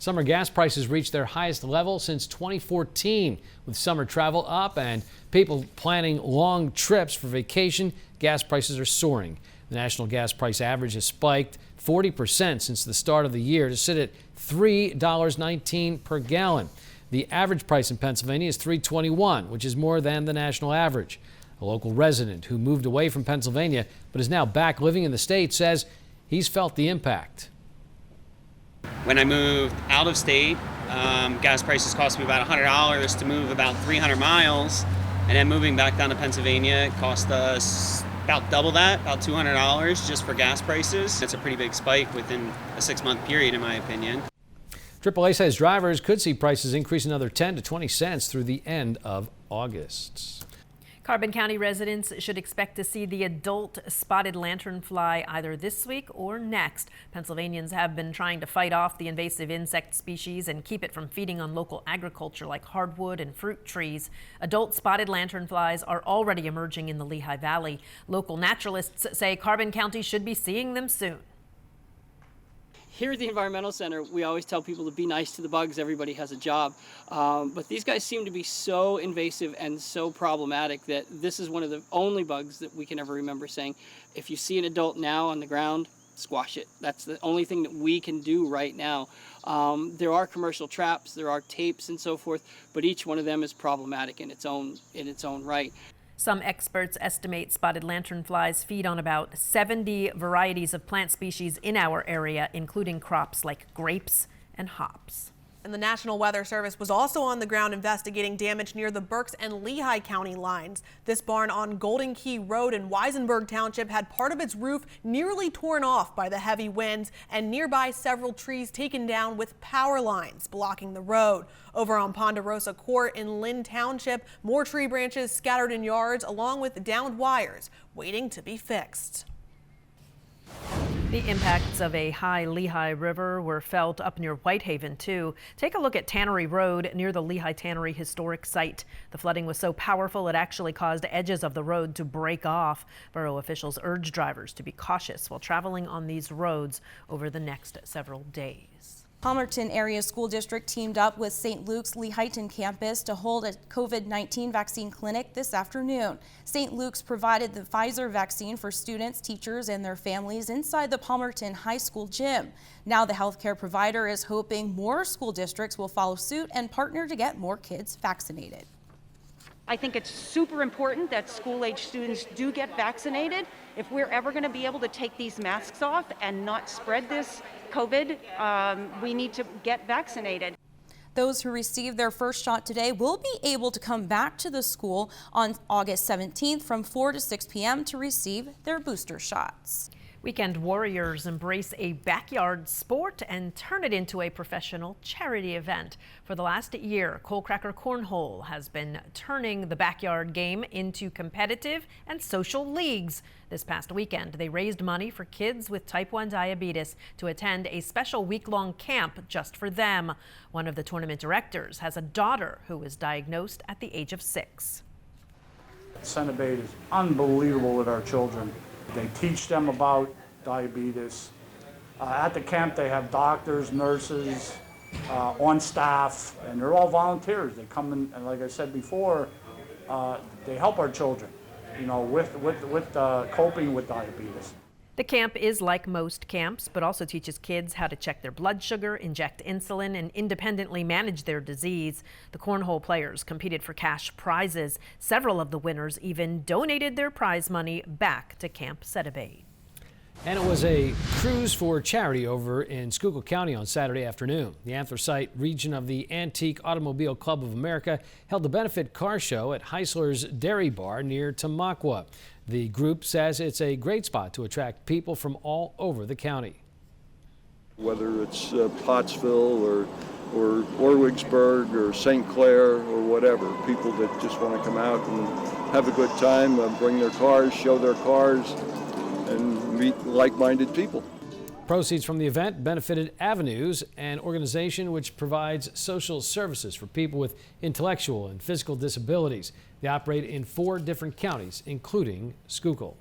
Summer gas prices reached their highest level since 2014. With summer travel up and people planning long trips for vacation, gas prices are soaring. The national gas price average has spiked 40% since the start of the year to sit at $3.19 per gallon. The average price in Pennsylvania is $3.21, which is more than the national average. A local resident who moved away from Pennsylvania but is now back living in the state says he's felt the impact. When I moved out of state, gas prices cost me about $100 to move about 300 miles. And then moving back down to Pennsylvania, it cost us about double that, about $200 just for gas prices. It's a pretty big spike within a 6-month period, in my opinion. AAA says drivers could see prices increase another 10 to 20 cents through the end of August. Carbon County residents should expect to see the adult spotted lanternfly either this week or next. Pennsylvanians have been trying to fight off the invasive insect species and keep it from feeding on local agriculture like hardwood and fruit trees. Adult spotted lanternflies are already emerging in the Lehigh Valley. Local naturalists say Carbon County should be seeing them soon. Here at the Environmental Center, we always tell people to be nice to the bugs. Everybody has a job. But these guys seem to be so invasive and so problematic that this is one of the only bugs that we can ever remember saying, if you see an adult now on the ground, squash it. That's the only thing that we can do right now. There are commercial traps, there are tapes and so forth, but each one of them is problematic in its own right. Some experts estimate spotted lanternflies feed on about 70 varieties of plant species in our area, including crops like grapes and hops. And the National Weather Service was also on the ground investigating damage near the Berks and Lehigh County lines. This barn on Golden Key Road in Weisenberg Township had part of its roof nearly torn off by the heavy winds, and nearby several trees taken down with power lines blocking the road. Over on Ponderosa Court in Lynn Township, more tree branches scattered in yards along with downed wires waiting to be fixed. The impacts of a high Lehigh River were felt up near Whitehaven, too. Take a look at Tannery Road near the Lehigh Tannery Historic Site. The flooding was so powerful it actually caused edges of the road to break off. Borough officials urge drivers to be cautious while traveling on these roads over the next several days. Palmerton Area School District teamed up with St. Luke's Lehighton campus to hold a COVID-19 vaccine clinic this afternoon. St. Luke's provided the Pfizer vaccine for students, teachers, and their families inside the Palmerton High School gym. Now the healthcare provider is hoping more school districts will follow suit and partner to get more kids vaccinated. I think it's super important that school-age students do get vaccinated. If we're ever going to be able to take these masks off and not spread this COVID, we need to get vaccinated. Those who received their first shot today will be able to come back to the school on August 17th from 4 to 6 p.m. to receive their booster shots. Weekend warriors embrace a backyard sport and turn it into a professional charity event. For the last year, Coalcracker Cornhole has been turning the backyard game into competitive and social leagues. This past weekend, they raised money for kids with type 1 diabetes to attend a special week-long camp just for them. One of the tournament directors has a daughter who was diagnosed at the age of 6. Cenobate is unbelievable with our children. They teach them about diabetes. At the camp they have doctors, nurses on staff, and they're all volunteers. They come in, and like I said before, they help our children, you know, with coping with diabetes. The camp is like most camps, but also teaches kids how to check their blood sugar, inject insulin, and independently manage their disease. The cornhole players competed for cash prizes. Several of the winners even donated their prize money back to Camp Cenobate. And it was a cruise for charity over in Schuylkill County on Saturday afternoon. The Anthracite region of the Antique Automobile Club of America held a benefit car show at Heisler's Dairy Bar near Tamaqua. The group says it's a great spot to attract people from all over the county. Whether it's Pottsville or Orwigsburg or St. Clair or whatever, people that just want to come out and have a good time, bring their cars, show their cars, and meet like-minded people. Proceeds from the event benefited Avenues, an organization which provides social services for people with intellectual and physical disabilities. They operate in 4 different counties, including Schuylkill.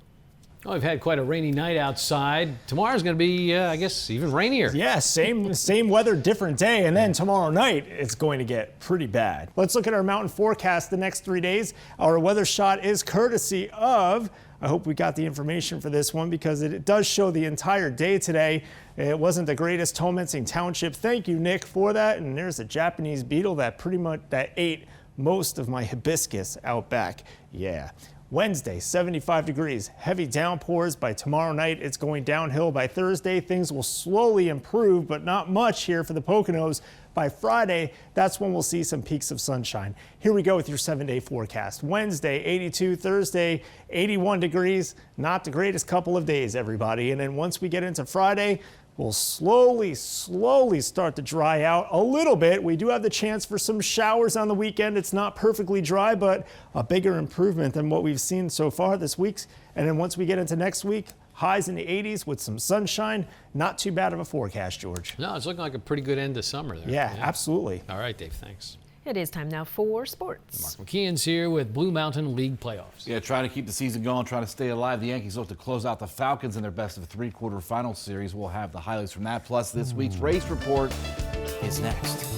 Well, we've had quite a rainy night outside. Tomorrow's going to be, I guess, even rainier. Yeah, same weather, different day. And then tomorrow night, it's going to get pretty bad. Let's look at our mountain forecast the next 3 days. Our weather shot is courtesy of, I hope we got the information for this one because it does show the entire day today. It wasn't the greatest. Tomensing Township. Thank you, Nick, for that. And there's a Japanese beetle that ate most of my hibiscus out back. Yeah. Wednesday, 75 degrees, heavy downpours. By tomorrow night, it's going downhill. By Thursday, things will slowly improve, but not much here for the Poconos. By Friday, that's when we'll see some peaks of sunshine. Here we go with your 7-day forecast. Wednesday, 82, Thursday, 81 degrees. Not the greatest couple of days, everybody. And then once we get into Friday, we'll slowly start to dry out a little bit. We do have the chance for some showers on the weekend. It's not perfectly dry, but a bigger improvement than what we've seen so far this week. And then once we get into next week, highs in the 80s with some sunshine. Not too bad of a forecast, George. No, it's looking like a pretty good end to summer there. Yeah, absolutely. All right, Dave, thanks. It is time now for sports. Mark McKeon's here with Blue Mountain League playoffs. Yeah, trying to keep the season going, trying to stay alive. The Yankees look to close out the Falcons in their best-of-3 quarter-final series. We'll have the highlights from that. Plus, this week's race report is next.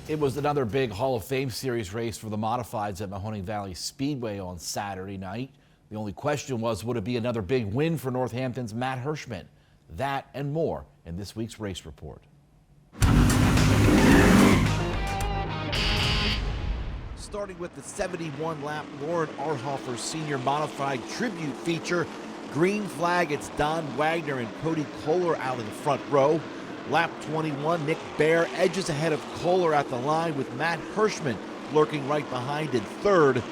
It was another big Hall of Fame Series race for the modifieds at Mahoning Valley Speedway on Saturday night. The only question was, would it be another big win for Northampton's Matt Hirschman? That and more in this week's race report. Starting with the 71-lap Lauren Arhofer Senior Modified Tribute feature. Green flag, it's Don Wagner and Cody Kohler out in the front row. Lap 21, Nick Bear edges ahead of Kohler at the line with Matt Hirschman lurking right behind in third.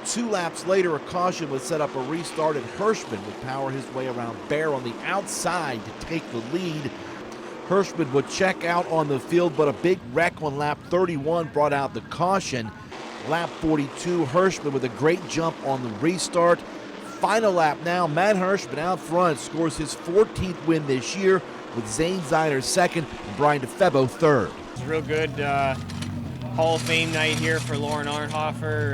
2 laps later, a caution would set up a restart and Hirschman would power his way around Bear on the outside to take the lead. Hirschman would check out on the field, but a big wreck on lap 31 brought out the caution. Lap 42, Hirschman with a great jump on the restart. Final lap now, Matt Hirschman out front scores his 14th win this year, with Zane Zeiner second and Brian DeFebo third. It's a real good Hall of Fame night here for Lauren Arnhofer.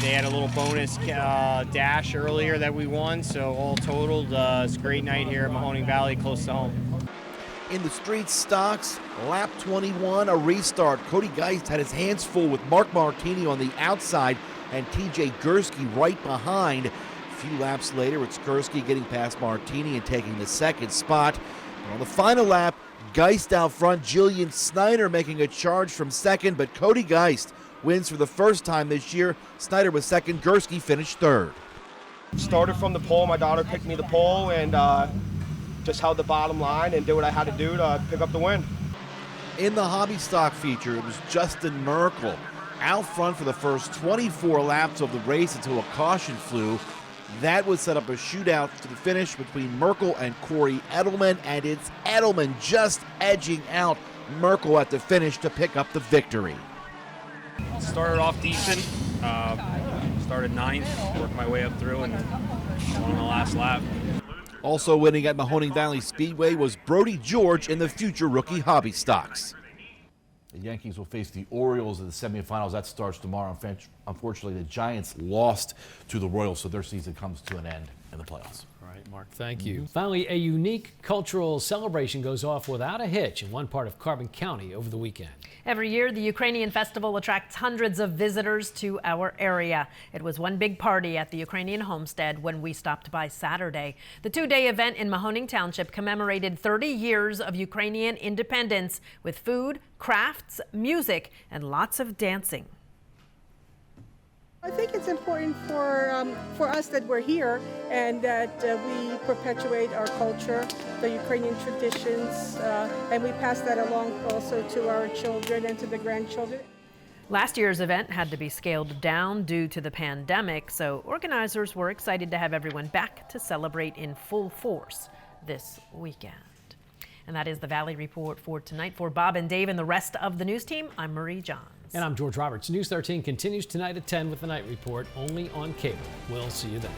They had a little bonus dash earlier that we won, so all totaled, it's a great night here at Mahoning Valley, close to home. In the street stocks, lap 21, a restart. Cody Geist had his hands full with Mark Martini on the outside and TJ Gursky right behind. A few laps later, it's Gursky getting past Martini and taking the second spot. On the final lap, Geist out front, Jillian Snyder making a charge from second, but Cody Geist wins for the first time this year. Snyder was second, Gursky finished third. Started from the pole, my daughter picked me the pole and just held the bottom line and did what I had to do to pick up the win. In the hobby stock feature, it was Justin Merkel out front for the first 24 laps of the race until a caution flew. That would set up a shootout to the finish between Merkel and Corey Edelman, and it's Edelman just edging out Merkel at the finish to pick up the victory. Started off decent, started 9th, worked my way up through and won on the last lap. Also winning at Mahoning Valley Speedway was Brody George in the future rookie hobby stocks. The Yankees will face the Orioles in the semifinals. That starts tomorrow. Unfortunately, the Giants lost to the Royals, so their season comes to an end in the playoffs. All right, Mark, thank you. Finally, a unique cultural celebration goes off without a hitch in one part of Carbon County over the weekend. Every year, the Ukrainian Festival attracts hundreds of visitors to our area. It was one big party at the Ukrainian homestead when we stopped by Saturday. The 2-day event in Mahoning Township commemorated 30 years of Ukrainian independence with food, crafts, music, and lots of dancing. I think it's important for us that we're here and that we perpetuate our culture, the Ukrainian traditions, and we pass that along also to our children and to the grandchildren. Last year's event had to be scaled down due to the pandemic, so organizers were excited to have everyone back to celebrate in full force this weekend. And that is the Valley Report for tonight. For Bob and Dave and the rest of the news team, I'm Marie Johns. And I'm George Roberts. News 13 continues tonight at 10 with the Night Report, only on cable. We'll see you then.